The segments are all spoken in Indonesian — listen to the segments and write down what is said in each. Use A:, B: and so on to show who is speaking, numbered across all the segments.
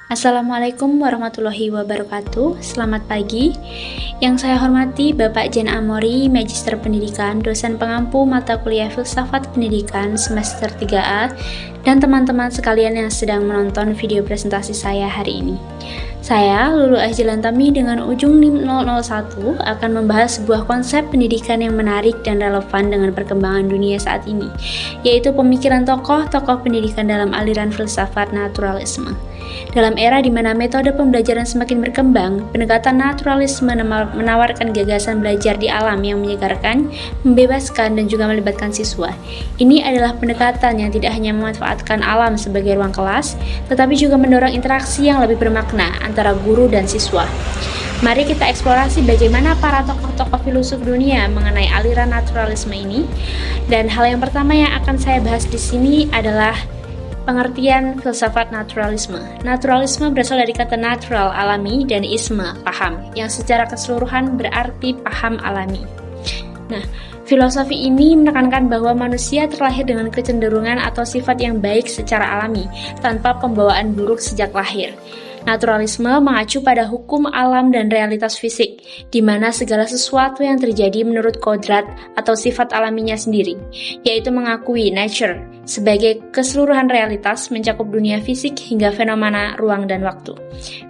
A: Assalamualaikum warahmatullahi wabarakatuh. Selamat pagi. Yang saya hormati Bapak Jen Amori, Magister Pendidikan, dosen pengampu mata kuliah Filsafat Pendidikan semester 3A, dan teman-teman sekalian yang sedang menonton video presentasi saya hari ini. Saya, Lulu Ajilantami dengan ujung NIM 001 akan membahas sebuah konsep pendidikan yang menarik dan relevan dengan perkembangan dunia saat ini, yaitu pemikiran tokoh-tokoh pendidikan dalam aliran filsafat naturalisme. Dalam era di mana metode pembelajaran semakin berkembang, pendekatan naturalisme menawarkan gagasan belajar di alam yang menyegarkan, membebaskan, dan juga melibatkan siswa. Ini adalah pendekatan yang tidak hanya memanfaatkan alam sebagai ruang kelas, tetapi juga mendorong interaksi yang lebih bermakna antara guru dan siswa. Mari kita eksplorasi bagaimana para tokoh-tokoh filosof dunia mengenai aliran naturalisme ini. Dan hal yang pertama yang akan saya bahas di sini adalah pengertian filsafat naturalisme. Naturalisme berasal dari kata natural, alami, dan isme, paham, yang secara keseluruhan berarti paham alami. Nah, filosofi ini menekankan bahwa manusia terlahir dengan kecenderungan atau sifat yang baik secara alami, tanpa pembawaan buruk sejak lahir. Naturalisme mengacu pada hukum alam dan realitas fisik, di mana segala sesuatu yang terjadi menurut kodrat atau sifat alaminya sendiri, yaitu mengakui nature sebagai keseluruhan realitas mencakup dunia fisik hingga fenomena ruang dan waktu.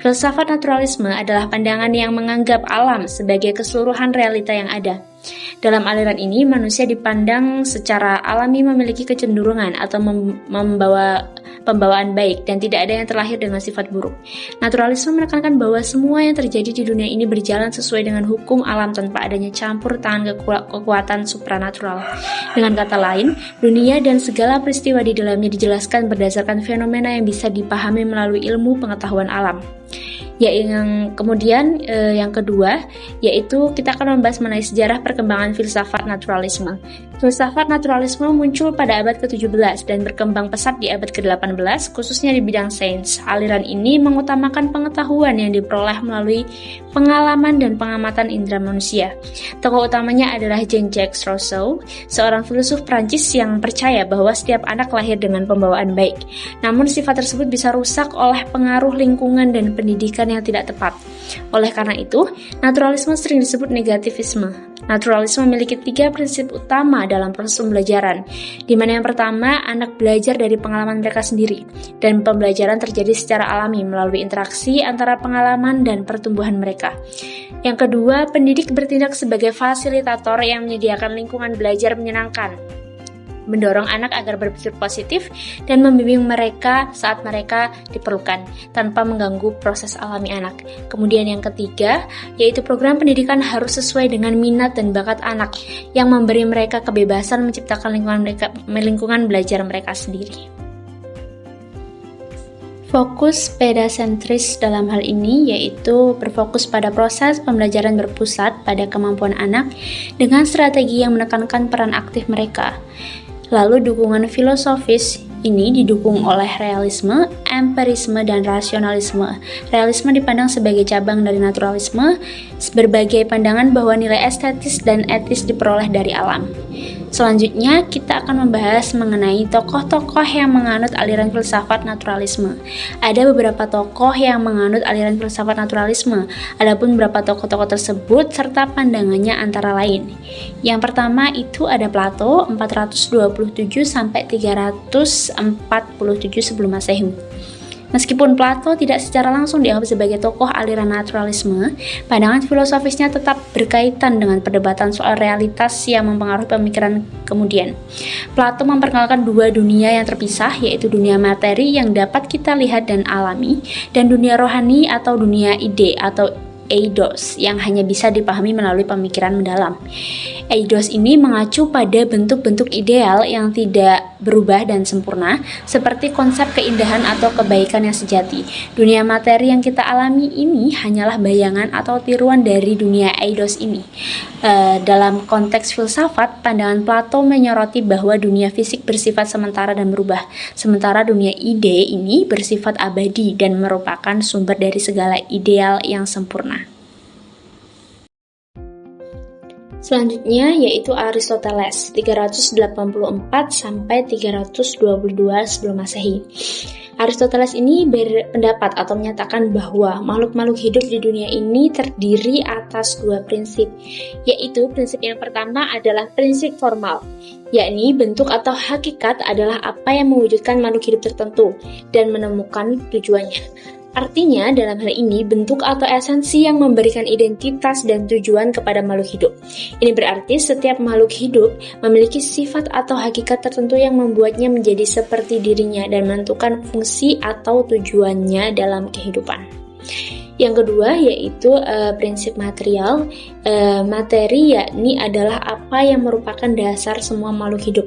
A: Filsafat naturalisme adalah pandangan yang menganggap alam sebagai keseluruhan realita yang ada. Dalam aliran ini, manusia dipandang secara alami memiliki kecenderungan atau membawa pembawaan baik dan tidak ada yang terlahir dengan sifat buruk. Naturalisme menekankan bahwa semua yang terjadi di dunia ini berjalan sesuai dengan hukum alam tanpa adanya campur tangan kekuatan supranatural. Dengan kata lain, dunia dan segala peristiwa di dalamnya dijelaskan berdasarkan fenomena yang bisa dipahami melalui ilmu pengetahuan alam. Yang kedua, yaitu kita akan membahas mengenai sejarah perkembangan filsafat naturalisme. Filsafat naturalisme muncul pada abad ke-17 dan berkembang pesat di abad ke-18, khususnya di bidang sains. Aliran ini mengutamakan pengetahuan yang diperoleh melalui pengalaman dan pengamatan indera manusia. Tokoh utamanya adalah Jean-Jacques Rousseau, seorang filsuf Prancis yang percaya bahwa setiap anak lahir dengan pembawaan baik. Namun sifat tersebut bisa rusak oleh pengaruh lingkungan dan pendidikan yang tidak tepat. Oleh karena itu, naturalisme sering disebut negativisme. Naturalisme memiliki 3 prinsip utama dalam proses pembelajaran, di mana yang pertama, anak belajar dari pengalaman mereka sendiri, dan pembelajaran terjadi secara alami melalui interaksi antara pengalaman dan pertumbuhan mereka. Yang kedua, pendidik bertindak sebagai fasilitator yang menyediakan lingkungan belajar menyenangkan, mendorong anak agar berpikir positif dan membimbing mereka saat mereka diperlukan tanpa mengganggu proses alami anak. Kemudian yang ketiga, yaitu program pendidikan harus sesuai dengan minat dan bakat anak yang memberi mereka kebebasan menciptakan lingkungan belajar mereka sendiri. Fokus pedasentris dalam hal ini yaitu berfokus pada proses pembelajaran berpusat pada kemampuan anak dengan strategi yang menekankan peran aktif mereka. Lalu dukungan filosofis ini didukung oleh realisme, empirisme, dan rasionalisme. Realisme dipandang sebagai cabang dari naturalisme, berbagai pandangan bahwa nilai estetis dan etis diperoleh dari alam. Selanjutnya, kita akan membahas mengenai tokoh-tokoh yang menganut aliran filsafat naturalisme. Ada beberapa tokoh yang menganut aliran filsafat naturalisme, adapun beberapa tokoh-tokoh tersebut serta pandangannya antara lain. Yang pertama itu ada Plato 427 sampai 347 sebelum Masehi. Meskipun Plato tidak secara langsung dianggap sebagai tokoh aliran naturalisme, pandangan filosofisnya tetap berkaitan dengan perdebatan soal realitas yang mempengaruhi pemikiran kemudian. Plato memperkenalkan 2 dunia yang terpisah, yaitu dunia materi yang dapat kita lihat dan alami, dan dunia rohani atau dunia ide atau eidos yang hanya bisa dipahami melalui pemikiran mendalam. Eidos ini mengacu pada bentuk-bentuk ideal yang tidak berubah dan sempurna, seperti konsep keindahan atau kebaikan yang sejati. Dunia materi yang kita alami ini hanyalah bayangan atau tiruan dari dunia eidos ini. Dalam konteks filsafat, pandangan Plato menyoroti bahwa dunia fisik bersifat sementara dan berubah, sementara dunia ide ini bersifat abadi dan merupakan sumber dari segala ideal yang sempurna. Selanjutnya yaitu Aristoteles 384 sampai 322 sebelum Masehi. Aristoteles ini berpendapat atau menyatakan bahwa makhluk-makhluk hidup di dunia ini terdiri atas dua prinsip, yaitu prinsip yang pertama adalah prinsip formal, yakni bentuk atau hakikat adalah apa yang mewujudkan makhluk hidup tertentu dan menemukan tujuannya. Artinya, dalam hal ini, bentuk atau esensi yang memberikan identitas dan tujuan kepada makhluk hidup. Ini berarti setiap makhluk hidup memiliki sifat atau hakikat tertentu yang membuatnya menjadi seperti dirinya dan menentukan fungsi atau tujuannya dalam kehidupan. Yang kedua yaitu prinsip material. Materi yakni adalah apa yang merupakan dasar semua makhluk hidup.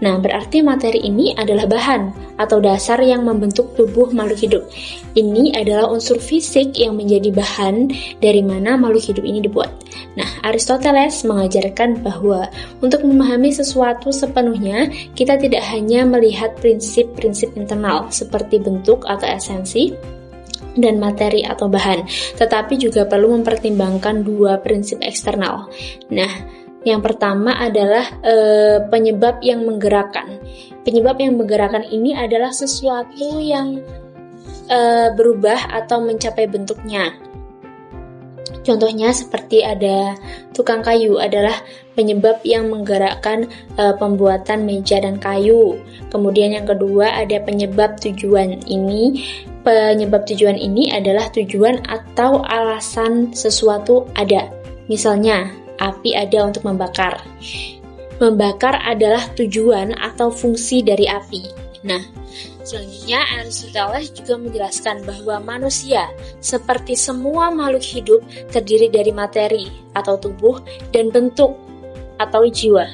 A: Nah, berarti materi ini adalah bahan atau dasar yang membentuk tubuh makhluk hidup. Ini adalah unsur fisik yang menjadi bahan dari mana makhluk hidup ini dibuat. Nah, Aristoteles mengajarkan bahwa untuk memahami sesuatu sepenuhnya, kita tidak hanya melihat prinsip-prinsip internal seperti bentuk atau esensi dan materi atau bahan, tetapi juga perlu mempertimbangkan dua prinsip eksternal. Nah, yang pertama adalah penyebab yang menggerakkan. Penyebab yang menggerakkan ini adalah sesuatu yang berubah atau mencapai bentuknya. Contohnya seperti ada tukang kayu adalah penyebab yang menggerakkan pembuatan meja dan kayu. Kemudian yang kedua ada penyebab tujuan ini. Penyebab tujuan ini adalah tujuan atau alasan sesuatu ada. Misalnya, api ada untuk membakar. Membakar adalah tujuan atau fungsi dari api. Nah, selanjutnya Aristoteles juga menjelaskan bahwa manusia, seperti semua makhluk hidup, terdiri dari materi atau tubuh dan bentuk atau jiwa.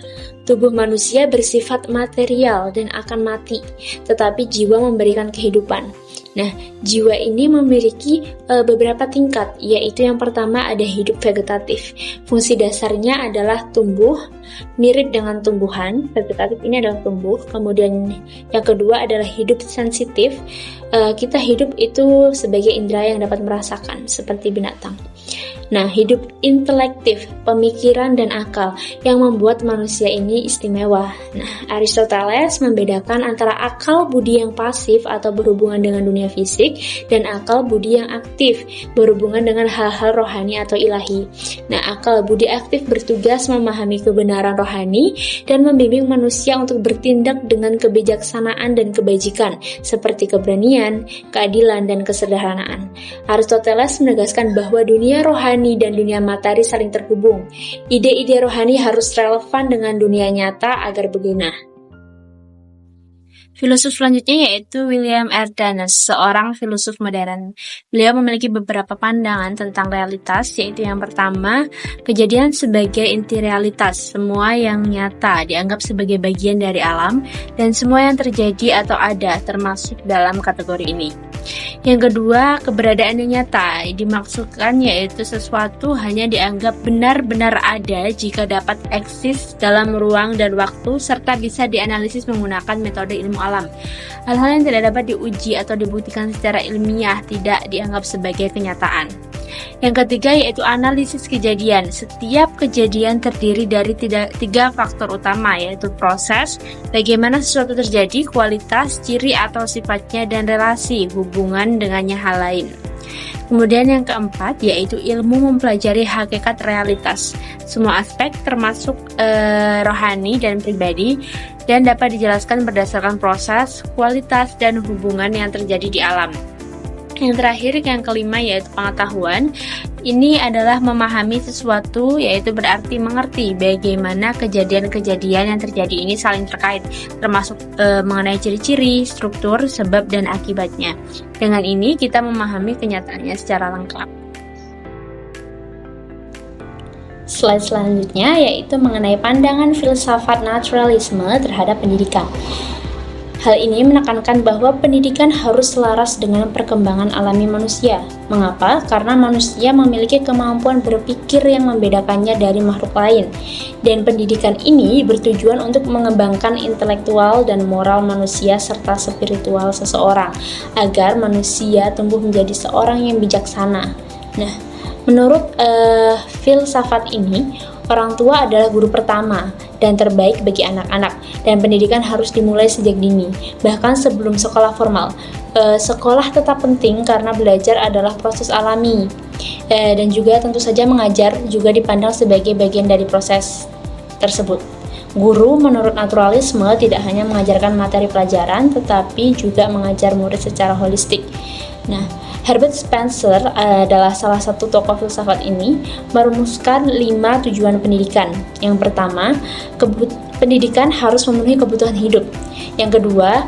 A: Tubuh manusia bersifat material dan akan mati, tetapi jiwa memberikan kehidupan. Nah, jiwa ini memiliki beberapa tingkat, yaitu yang pertama ada hidup vegetatif. Fungsi dasarnya adalah tumbuh, mirip dengan tumbuhan. Vegetatif ini adalah tumbuh. Kemudian yang kedua adalah hidup sensitif. Kita hidup itu sebagai indera yang dapat merasakan, seperti binatang. Nah, hidup intelektif, pemikiran dan akal yang membuat manusia ini istimewa. Nah, Aristoteles membedakan antara akal budi yang pasif atau berhubungan dengan dunia fisik dan akal budi yang aktif, berhubungan dengan hal-hal rohani atau ilahi. Nah, akal budi aktif bertugas memahami kebenaran rohani dan membimbing manusia untuk bertindak dengan kebijaksanaan dan kebajikan, seperti keberanian, keadilan, dan kesederhanaan. Aristoteles menegaskan bahwa dunia rohani dan dunia materi saling terhubung. Ide-ide rohani harus relevan dengan dunia nyata agar berguna. Filosof selanjutnya yaitu William Ardanus, seorang filosof modern. Beliau memiliki beberapa pandangan tentang realitas, yaitu yang pertama, kejadian sebagai inti realitas. Semua yang nyata dianggap sebagai bagian dari alam, dan semua yang terjadi atau ada termasuk dalam kategori ini. Yang kedua, keberadaan yang nyata dimaksudkan yaitu sesuatu hanya dianggap benar-benar ada jika dapat eksis dalam ruang dan waktu serta bisa dianalisis menggunakan metode ilmu alam. Hal-hal yang tidak dapat diuji atau dibuktikan secara ilmiah tidak dianggap sebagai kenyataan. Yang ketiga yaitu analisis kejadian. Setiap kejadian terdiri dari tiga faktor utama, yaitu proses, bagaimana sesuatu terjadi, kualitas, ciri atau sifatnya, dan relasi, hubungan dengannya hal lain. Kemudian yang keempat yaitu ilmu mempelajari hakikat realitas. Semua aspek termasuk rohani dan pribadi dan dapat dijelaskan berdasarkan proses, kualitas, dan hubungan yang terjadi di alam. Yang terakhir, yang kelima yaitu pengetahuan. Ini adalah memahami sesuatu, yaitu berarti mengerti bagaimana kejadian-kejadian yang terjadi ini saling terkait, termasuk mengenai ciri-ciri, struktur, sebab, dan akibatnya. Dengan ini kita memahami kenyataannya secara lengkap. Slide selanjutnya yaitu mengenai pandangan filsafat naturalisme terhadap pendidikan. Hal ini menekankan bahwa pendidikan harus selaras dengan perkembangan alami manusia. Mengapa? Karena manusia memiliki kemampuan berpikir yang membedakannya dari makhluk lain. Dan pendidikan ini bertujuan untuk mengembangkan intelektual dan moral manusia serta spiritual seseorang, agar manusia tumbuh menjadi seorang yang bijaksana. Nah, menurut filsafat ini, Orang tua adalah guru pertama dan terbaik bagi anak-anak, dan pendidikan harus dimulai sejak dini, bahkan sebelum sekolah formal. Sekolah tetap penting karena belajar adalah proses alami, dan juga tentu saja mengajar juga dipandang sebagai bagian dari proses tersebut. Guru menurut naturalisme tidak hanya mengajarkan materi pelajaran, tetapi juga mengajar murid secara holistik. Nah, Herbert Spencer adalah salah satu tokoh filsafat ini, merumuskan 5 tujuan pendidikan. Yang pertama, pendidikan harus memenuhi kebutuhan hidup. Yang kedua,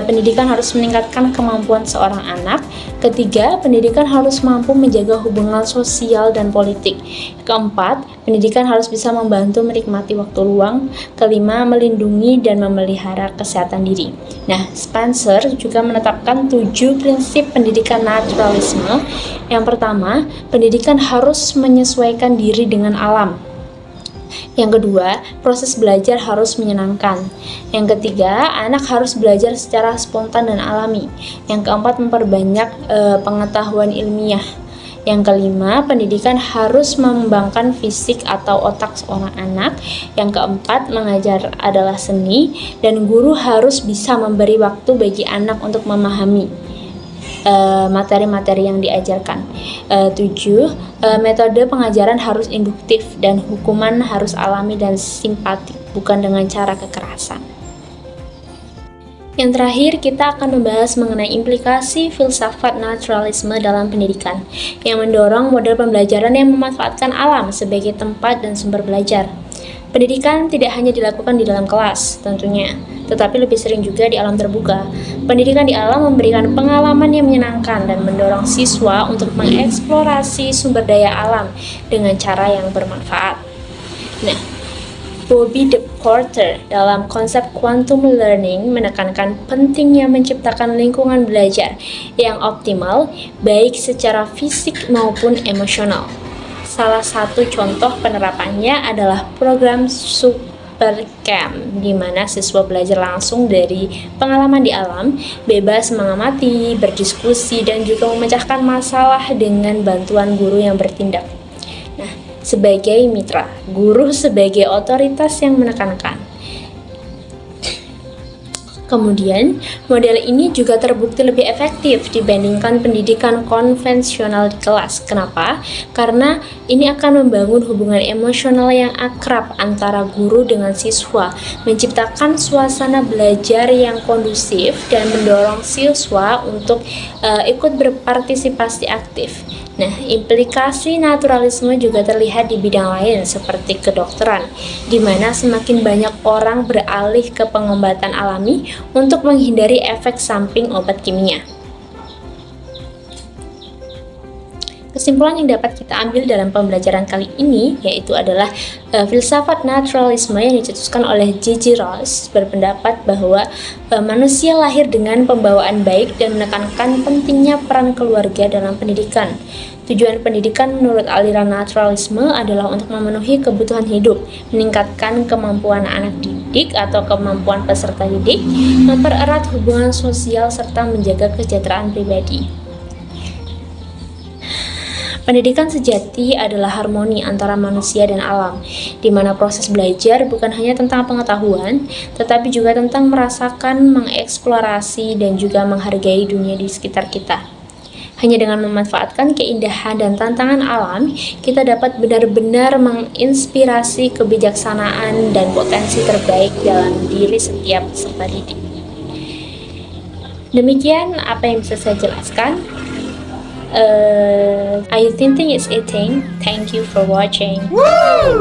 A: pendidikan harus meningkatkan kemampuan seorang anak. Ketiga, pendidikan harus mampu menjaga hubungan sosial dan politik. Keempat, pendidikan harus bisa membantu menikmati waktu luang. Kelima, melindungi dan memelihara kesehatan diri. Nah, Spencer juga menetapkan 7 prinsip pendidikan naturalisme. Yang pertama, pendidikan harus menyesuaikan diri dengan alam. Yang kedua, proses belajar harus menyenangkan. Yang ketiga, anak harus belajar secara spontan dan alami. Yang keempat, memperbanyak pengetahuan ilmiah. Yang kelima, pendidikan harus mengembangkan fisik atau otak seorang anak. Yang keempat, mengajar adalah seni, dan guru harus bisa memberi waktu bagi anak untuk memahami materi-materi yang diajarkan. 7. Metode pengajaran harus induktif, dan hukuman harus alami dan simpatik, bukan dengan cara kekerasan. Yang terakhir, kita akan membahas mengenai implikasi filsafat naturalisme dalam pendidikan, yang mendorong model pembelajaran yang memanfaatkan alam sebagai tempat dan sumber belajar. Pendidikan tidak hanya dilakukan di dalam kelas, tentunya, tetapi lebih sering juga di alam terbuka. Pendidikan di alam memberikan pengalaman yang menyenangkan dan mendorong siswa untuk mengeksplorasi sumber daya alam dengan cara yang bermanfaat. Nah, Bobby De Porter dalam konsep quantum learning menekankan pentingnya menciptakan lingkungan belajar yang optimal, baik secara fisik maupun emosional. Salah satu contoh penerapannya adalah program Supercamp, di mana siswa belajar langsung dari pengalaman di alam, bebas mengamati, berdiskusi, dan juga memecahkan masalah dengan bantuan guru yang bertindak. Nah, sebagai mitra, guru sebagai otoritas yang menekankan. Kemudian, model ini juga terbukti lebih efektif dibandingkan pendidikan konvensional di kelas. Kenapa? Karena ini akan membangun hubungan emosional yang akrab antara guru dengan siswa, menciptakan suasana belajar yang kondusif, dan mendorong siswa untuk ikut berpartisipasi aktif. Nah, implikasi naturalisme juga terlihat di bidang lain seperti kedokteran, di mana semakin banyak orang beralih ke pengobatan alami untuk menghindari efek samping obat kimia. Kesimpulan yang dapat kita ambil dalam pembelajaran kali ini yaitu adalah filsafat naturalisme yang dicetuskan oleh J.J. Ross berpendapat bahwa manusia lahir dengan pembawaan baik dan menekankan pentingnya peran keluarga dalam pendidikan. Tujuan pendidikan menurut aliran naturalisme adalah untuk memenuhi kebutuhan hidup, meningkatkan kemampuan anak didik atau kemampuan peserta didik, mempererat hubungan sosial, serta menjaga kesejahteraan pribadi. Pendidikan sejati adalah harmoni antara manusia dan alam, di mana proses belajar bukan hanya tentang pengetahuan, tetapi juga tentang merasakan, mengeksplorasi, dan juga menghargai dunia di sekitar kita. Hanya dengan memanfaatkan keindahan dan tantangan alam, kita dapat benar-benar menginspirasi kebijaksanaan dan potensi terbaik dalam diri setiap peserta didik. Demikian apa yang bisa saya jelaskan. Ayu Tinting is eating. Thank you for watching. Woo!